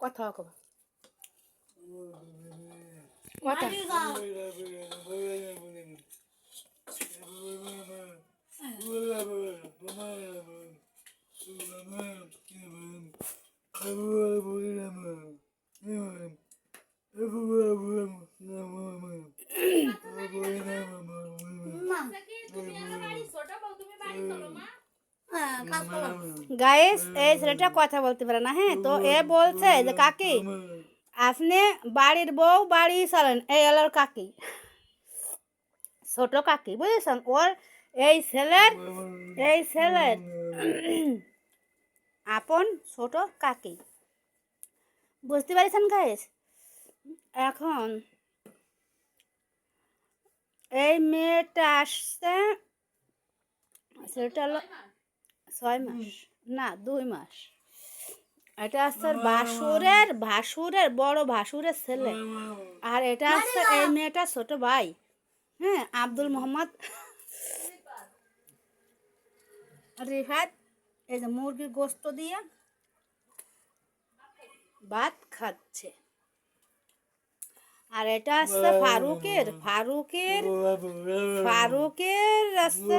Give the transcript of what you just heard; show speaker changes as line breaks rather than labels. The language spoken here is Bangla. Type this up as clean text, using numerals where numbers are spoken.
কথা কবা কথা গাইস এই ছেলেটা কথা বলতে পারে না। হ্যাঁ, তো এ বলছে যে কাকি আপনি বাড়ির বউ বাড়ি চলেন, এই এলার কাকি, ছোট কাকি, বুঝেছেন? ওর এই ছেলের আপন ছোট কাকি, বুঝতে পারছেন গাইস? এখন এই মেয়েটা আসছে, সেটা হলো 6 মাস না 2 মাস। এটা আসছে ভাসুরের বড় ভাসুরের ছেলে। আর এটা আসছে এই মেয়েটা ছোট ভাই। হ্যাঁ, আব্দুল মোহাম্মদ রিফাত এই যে মুরগির গোস্ত দিয়ে ভাত খাচ্ছে। আর এটা আসছে ফারুকের আসছে